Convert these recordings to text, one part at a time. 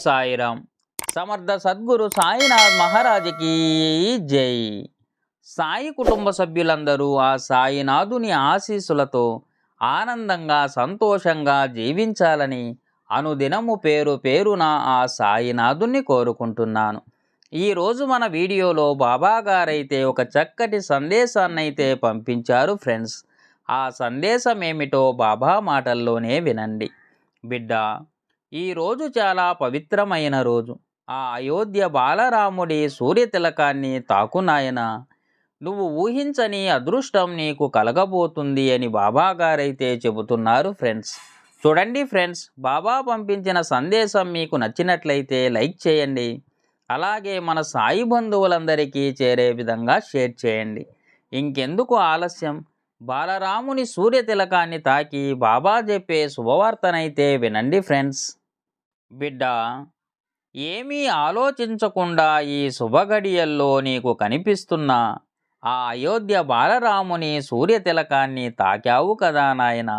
సాయిరాం. సమర్థ సద్గురు సాయినాథ్ మహారాజుకి జై. సాయి కుటుంబ సభ్యులందరూ ఆ సాయినాథుని ఆశీస్సులతో ఆనందంగా సంతోషంగా జీవించాలని అనుదినము పేరు పేరున ఆ సాయినాథుని కోరుకుంటున్నాను. ఈరోజు మన వీడియోలో బాబా గారైతే ఒక చక్కటి సందేశాన్నైతే పంపించారు ఫ్రెండ్స్. ఆ సందేశం ఏమిటో బాబా మాటల్లోనే వినండి. బిడ్డ, ఈరోజు చాలా పవిత్రమైన రోజు. ఆ అయోధ్య బాలరాముడి సూర్యతిలకాన్ని తాకునాయన. నువ్వు ఊహించని అదృష్టం నీకు కలగబోతుంది అని బాబా గారైతే చెబుతున్నారు ఫ్రెండ్స్. చూడండి ఫ్రెండ్స్, బాబా పంపించిన సందేశం మీకు నచ్చినట్లయితే లైక్ చేయండి. అలాగే మన సాయి బంధువులందరికీ చేరే విధంగా షేర్ చేయండి. ఇంకెందుకు ఆలస్యం, బాలరాముని సూర్యతిలకాన్ని తాకి బాబా చెప్పే శుభవార్తనైతే వినండి ఫ్రెండ్స్. బిడ్డ, ఏమీ ఆలోచించకుండా ఈ శుభగడియల్లో నీకు కనిపిస్తున్న ఆ అయోధ్య బాలరాముని సూర్యతిలకాన్ని తాకావు కదా నాయన.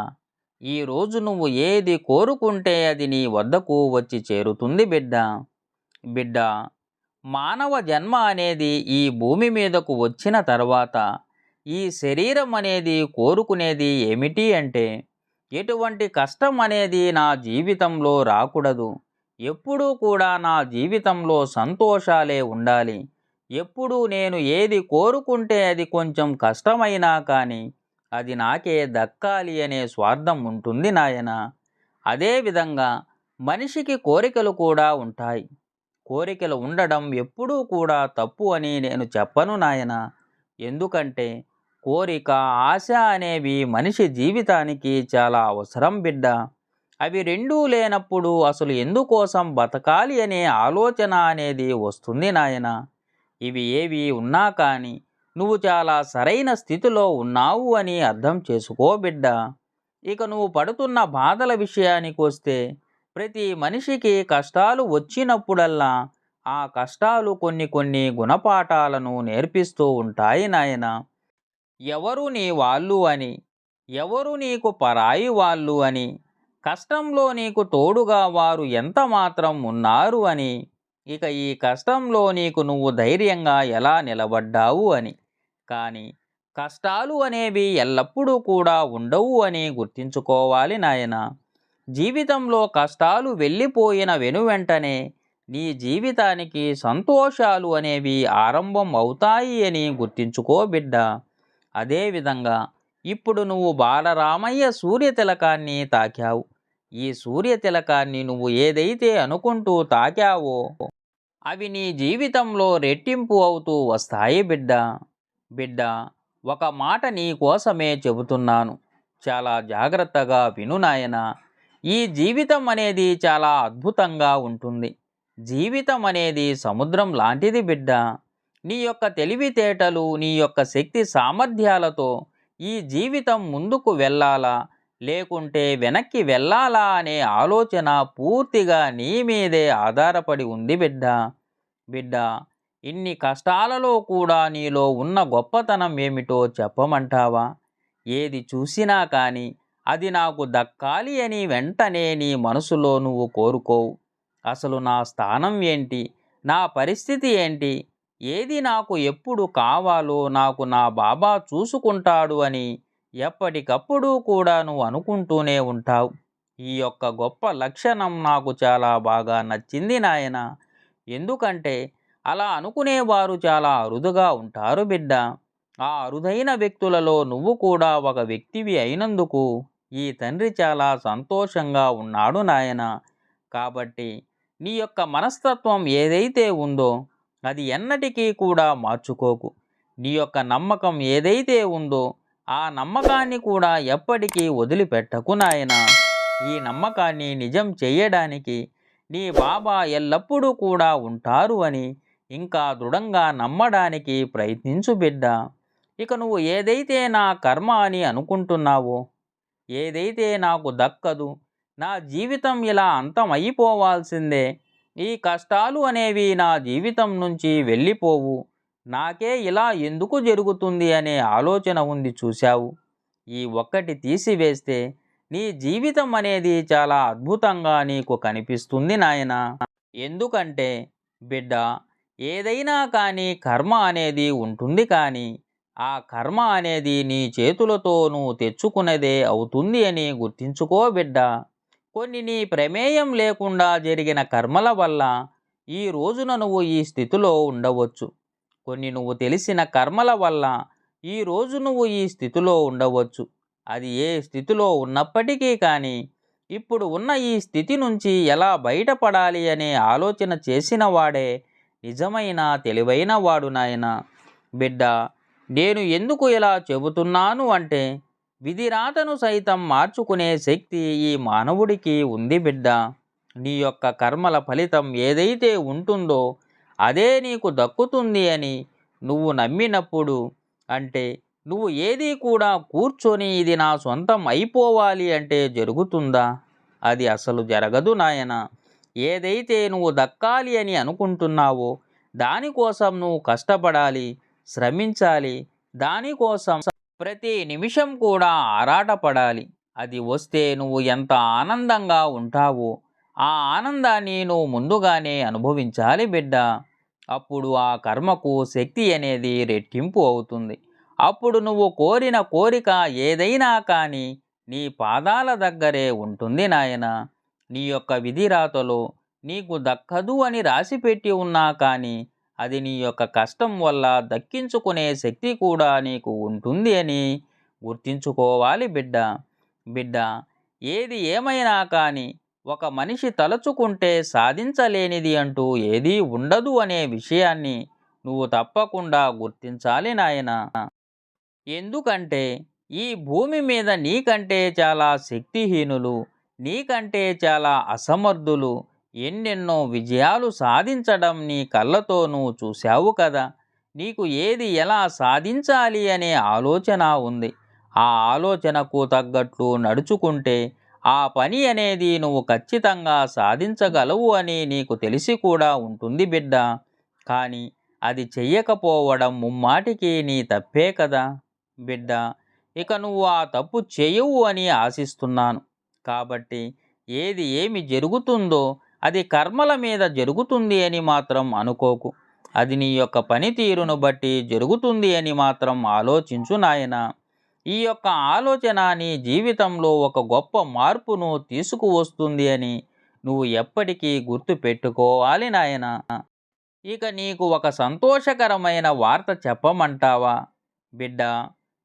ఈరోజు నువ్వు ఏది కోరుకుంటే అది నీ వద్దకు వచ్చి చేరుతుంది బిడ్డ. బిడ్డ, మానవ జన్మ అనేది ఈ భూమి మీదకు వచ్చిన తర్వాత ఈ శరీరం అనేది కోరుకునేది ఏమిటి అంటే, ఎటువంటి కష్టం అనేది నా జీవితంలో రాకూడదు, ఎప్పుడూ కూడా నా జీవితంలో సంతోషాలే ఉండాలి, ఎప్పుడూ నేను ఏది కోరుకుంటే అది కొంచెం కష్టమైనా కానీ అది నాకే దక్కాలి అనే స్వార్థం ఉంటుంది నాయన. అదేవిధంగా మనిషికి కోరికలు కూడా ఉంటాయి. కోరికలు ఉండడం ఎప్పుడూ కూడా తప్పు అని నేను చెప్పను నాయన. ఎందుకంటే కోరిక, ఆశ అనేవి మనిషి జీవితానికి చాలా అవసరం బిడ్డ. అవి రెండూ లేనప్పుడు అసలు ఎందుకోసం బతకాలి అనే ఆలోచన అనేది వస్తుంది నాయన. ఇవి ఏవి ఉన్నా కానీ నువ్వు చాలా సరైన స్థితిలో ఉన్నావు అని అర్థం చేసుకో బిడ్డ. ఇక నువ్వు పడుతున్న బాధల విషయానికి వస్తే, ప్రతి మనిషికి కష్టాలు వచ్చినప్పుడల్లా ఆ కష్టాలు కొన్ని గుణపాఠాలను నేర్పిస్తూ ఉంటాయి నాయన. ఎవరు నీ వాళ్ళు అని, ఎవరు నీకు పరాయి వాళ్ళు అని, కష్టంలో నీకు తోడుగా వారు ఎంత మాత్రం ఉన్నారు అని, ఇక ఈ కష్టంలో నీకు నువ్వు ధైర్యంగా ఎలా నిలబడ్డావు అని. కానీ కష్టాలు అనేవి ఎల్లప్పుడూ కూడా ఉండవు అని గుర్తించుకోవాలి నాయన. జీవితంలో కష్టాలు వెళ్ళిపోయిన వెనువెంటనే నీ జీవితానికి సంతోషాలు అనేవి ఆరంభం అవుతాయి అని గుర్తించుకో బిడ్డ. అదేవిధంగా ఇప్పుడు నువ్వు బాలరామయ్య సూర్యతిలకాన్ని తాకావు. ఈ సూర్యతిలకాన్ని నువ్వు ఏదైతే అనుకుంటూ తాకావో అవి నీ జీవితంలో రెట్టింపు అవుతూ వస్తాయి బిడ్డ. బిడ్డ, ఒక మాట నీ కోసమే చెబుతున్నాను, చాలా జాగ్రత్తగా విను నాయన. ఈ జీవితం అనేది చాలా అద్భుతంగా ఉంటుంది. జీవితం అనేది సముద్రం లాంటిది బిడ్డ. నీ యొక్క తెలివితేటలు, నీ యొక్క శక్తి సామర్థ్యాలతో ఈ జీవితం ముందుకు వెళ్ళాలా లేకుంటే వెనక్కి వెళ్ళాలా అనే ఆలోచన పూర్తిగా నీ మీదే ఆధారపడి ఉంది బిడ్డ. బిడ్డ, ఇన్ని కష్టాలలో కూడా నీలో ఉన్న గొప్పతనం ఏమిటో చెప్పమంటావా? ఏది చూసినా కానీ అది నాకు దక్కాలి అని వెంటనే నీ మనసులో నువ్వు కోరుకోవు. అసలు నా స్థానం ఏంటి, నా పరిస్థితి ఏంటి, ఏది నాకు ఎప్పుడు కావాలో నాకు నా బాబా చూసుకుంటాడు అని ఎప్పటికప్పుడు కూడా నువ్వు అనుకుంటూనే ఉంటావు. ఈ యొక్క గొప్ప లక్షణం నాకు చాలా బాగా నచ్చింది నాయన. ఎందుకంటే అలా అనుకునేవారు చాలా అరుదుగా ఉంటారు బిడ్డ. ఆ అరుదైన వ్యక్తులలో నువ్వు కూడా ఒక వ్యక్తివి అయినందుకు ఈ తండ్రి చాలా సంతోషంగా ఉన్నాడు నాయన. కాబట్టి నీ యొక్క మనస్తత్వం ఏదైతే ఉందో అది ఎన్నటికీ కూడా మార్చుకోకు. నీ యొక్క నమ్మకం ఏదైతే ఉందో ఆ నమ్మకాన్ని కూడా ఎప్పటికీ వదిలిపెట్టకు నాయన. ఈ నమ్మకాన్ని నిజం చేయడానికి నీ బాబా ఎల్లప్పుడూ కూడా ఉంటారు అని ఇంకా దృఢంగా నమ్మడానికి ప్రయత్నించు బిడ్డ. ఇక నువ్వు ఏదైతే నా కర్మ అని అనుకుంటున్నావో, ఏదైతే నాకు దక్కదు, నా జీవితం ఇలా అంతమైపోవాల్సిందే, ఈ కష్టాలు అనేవి నా జీవితం నుంచి వెళ్ళిపోవు, నాకే ఇలా ఎందుకు జరుగుతుంది అనే ఆలోచన ఉంది చూశావు, ఈ ఒక్కటి తీసివేస్తే నీ జీవితం అనేది చాలా అద్భుతంగా నీకు కనిపిస్తుంది నాయనా. ఎందుకంటే బిడ్డ, ఏదైనా కానీ కర్మ అనేది ఉంటుంది కానీ ఆ కర్మ అనేది నీ చేతులతో నువ్వు తెచ్చుకున్నదే అవుతుంది అని గుర్తించుకో బిడ్డ. కొన్ని నీ ప్రమేయం లేకుండా జరిగిన కర్మల వల్ల ఈ రోజున నువ్వు ఈ స్థితిలో ఉండవచ్చు. కొన్ని నువ్వు తెలిసిన కర్మల వల్ల ఈ రోజు నువ్వు ఈ స్థితిలో ఉండవచ్చు. అది ఏ స్థితిలో ఉన్నప్పటికీ కానీ ఇప్పుడు ఉన్న ఈ స్థితి నుంచి ఎలా బయటపడాలి అనే ఆలోచన చేసిన వాడే నిజమైన తెలివైన వాడు నాయన. బిడ్డ, నేను ఎందుకు ఇలా చెబుతున్నాను అంటే విధిరాతను సైతం మార్చుకునే శక్తి ఈ మానవుడికి ఉంది బిడ్డ. నీ యొక్క కర్మల ఫలితం ఏదైతే ఉంటుందో అదే నీకు దక్కుతుంది అని నువ్వు నమ్మినప్పుడు, అంటే నువ్వు ఏది కూడా కూర్చొని ఇది నా సొంతం అయిపోవాలి అంటే జరుగుతుందా? అది అసలు జరగదు నాయన. ఏదైతే నువ్వు దక్కాలి అని అనుకుంటున్నావో దానికోసం నువ్వు కష్టపడాలి, శ్రమించాలి. దానికోసం ప్రతి నిమిషం కూడా ఆరాటపడాలి. అది వస్తే నువ్వు ఎంత ఆనందంగా ఉంటావో ఆ ఆనందాన్ని నువ్వు ముందుగానే అనుభవించాలి బిడ్డ. అప్పుడు ఆ కర్మకు శక్తి అనేది రెట్టింపు అవుతుంది. అప్పుడు నువ్వు కోరిన కోరిక ఏదైనా కానీ నీ పాదాల దగ్గరే ఉంటుంది నాయన. నీ యొక్క విధిరాతలో నీకు దక్కదు అని రాసిపెట్టి ఉన్నా కానీ అది నీ యొక్క కష్టం వల్ల దక్కించుకునే శక్తి కూడా నీకు ఉంటుంది అని గుర్తించుకోవాలి బిడ్డ. బిడ్డ, ఏది ఏమైనా కానీ ఒక మనిషి తలుచుకుంటే సాధించలేనిది అంటూ ఏదీ ఉండదు అనే విషయాన్ని నువ్వు తప్పకుండా గుర్తించాలి నాయనా. ఎందుకంటే ఈ భూమి మీద నీకంటే చాలా శక్తిహీనులు, నీకంటే చాలా అసమర్థులు ఎన్నెన్నో విజయాలు సాధించడం నీ కళ్ళతో నువ్వు చూశావు కదా. నీకు ఏది ఎలా సాధించాలి అనే ఆలోచన ఉంది. ఆ ఆలోచనకు తగ్గట్లు నడుచుకుంటే ఆ పని అనేది నువ్వు ఖచ్చితంగా సాధించగలవు అని నీకు తెలిసి కూడా ఉంటుంది బిడ్డ. కానీ అది చెయ్యకపోవడం ముమ్మాటికి నీ తప్పే కదా బిడ్డ. ఇక నువ్వు ఆ తప్పు చేయవు అని ఆశిస్తున్నాను. కాబట్టి ఏమి జరుగుతుందో అది కర్మల మీద జరుగుతుంది అని మాత్రం అనుకోకు. అది నీ యొక్క పనితీరును బట్టి జరుగుతుంది అని మాత్రం ఆలోచించు నాయన. ఈ యొక్క ఆలోచన నీ జీవితంలో ఒక గొప్ప మార్పును తీసుకువస్తుంది అని నువ్వు ఎప్పటికీ గుర్తు పెట్టుకోవాలి నాయన. ఇక నీకు ఒక సంతోషకరమైన వార్త చెప్పమంటావా బిడ్డ?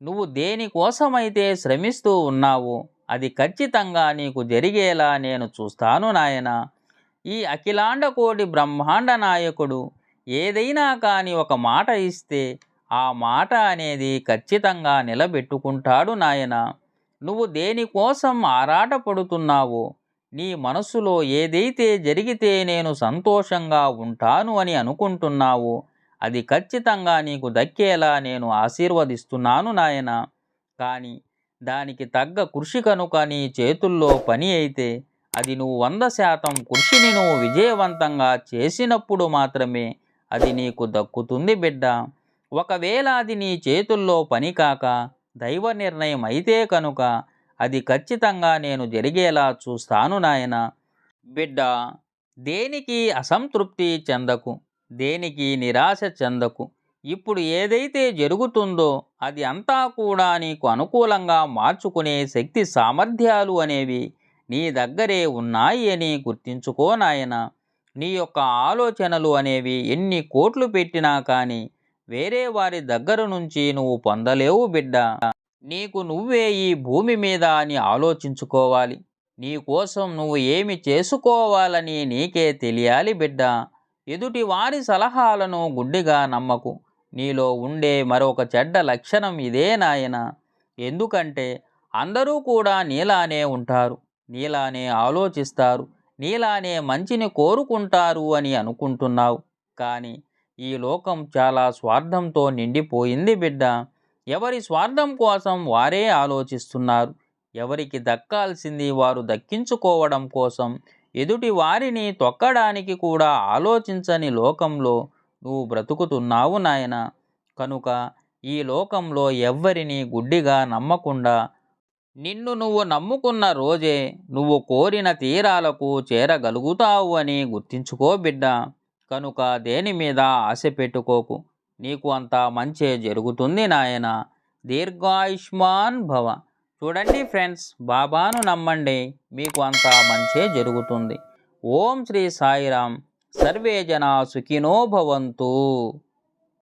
నువ్వు దేనికోసమైతే శ్రమిస్తూ ఉన్నావో అది ఖచ్చితంగా నీకు జరిగేలా నేను చూస్తాను నాయన. ఈ అఖిలాండ కోటి బ్రహ్మాండ నాయకుడు ఏదైనా కానీ ఒక మాట ఇస్తే ఆ మాట అనేది ఖచ్చితంగా నిలబెట్టుకుంటాడు నాయన. నువ్వు దేనికోసం ఆరాటపడుతున్నావో, నీ మనసులో ఏదైతే జరిగితే నేను సంతోషంగా ఉంటాను అని అనుకుంటున్నావో అది ఖచ్చితంగా నీకు దక్కేలా నేను ఆశీర్వదిస్తున్నాను నాయన. కానీ దానికి తగ్గ కృషి కనుక నీ చేతుల్లో పని అయితే అది నువ్వు 100% కృషిని నువ్వు విజయవంతంగా చేసినప్పుడు మాత్రమే అది నీకు దక్కుతుంది బిడ్డ. ఒకవేళ అది నీ చేతుల్లో పని కాక దైవ నిర్ణయం అయితే కనుక అది ఖచ్చితంగా నేను జరిగేలా చూస్తాను నాయన. బిడ్డ, దేనికి అసంతృప్తి చెందకు, దేనికి నిరాశ చెందకు. ఇప్పుడు ఏదైతే జరుగుతుందో అది అంతా కూడా నీకు అనుకూలంగా మార్చుకునే శక్తి సామర్థ్యాలు అనేవి నీ దగ్గరే ఉన్నాయి అని గుర్తించుకో నాయన. నీ యొక్క ఆలోచనలు అనేవి ఎన్ని కోట్లు పెట్టినా కానీ వేరే వారి దగ్గర నుంచి నువ్వు పొందలేవు బిడ్డ. నీకు నువ్వే ఈ భూమి మీద అని ఆలోచించుకోవాలి. నీ కోసం నువ్వు ఏమి చేసుకోవాలని నీకే తెలియాలి బిడ్డ. ఎదుటి వారి సలహాలను గుడ్డిగా నమ్మకు. నీలో ఉండే మరొక చెడ్డ లక్షణం ఇదే నాయన. ఎందుకంటే అందరూ కూడా నీలానే ఉంటారు, నీలానే ఆలోచిస్తారు, నీలానే మంచిని కోరుకుంటారు అని అనుకుంటున్నావు. కానీ ఈ లోకం చాలా స్వార్థంతో నిండిపోయింది బిడ్డ. ఎవరి స్వార్థం కోసం వారే ఆలోచిస్తున్నారు. ఎవరికి దక్కాల్సింది వారు దక్కించుకోవడం కోసం ఎదుటి వారిని తొక్కడానికి కూడా ఆలోచించని లోకంలో నువ్వు బ్రతుకుతున్నావు నాయన. కనుక ఈ లోకంలో ఎవ్వరిని గుడ్డిగా నమ్మకుండా నిన్ను నువ్వు నమ్ముకున్న రోజే నువ్వు కోరిన తీరాలకు చేరగలుగుతావు అని గుర్తించుకో బిడ్డ. కనుక దేని మీద ఆశ పెట్టుకోకు. నీకు అంతా మంచే జరుగుతుంది నాయన. దీర్ఘాయుష్మాన్ భవ. చూడండి ఫ్రెండ్స్, బాబాను నమ్మండి, మీకు అంతా మంచే జరుగుతుంది. ఓం శ్రీ సాయిరాం. సర్వే జనా సుఖినో భవంతు.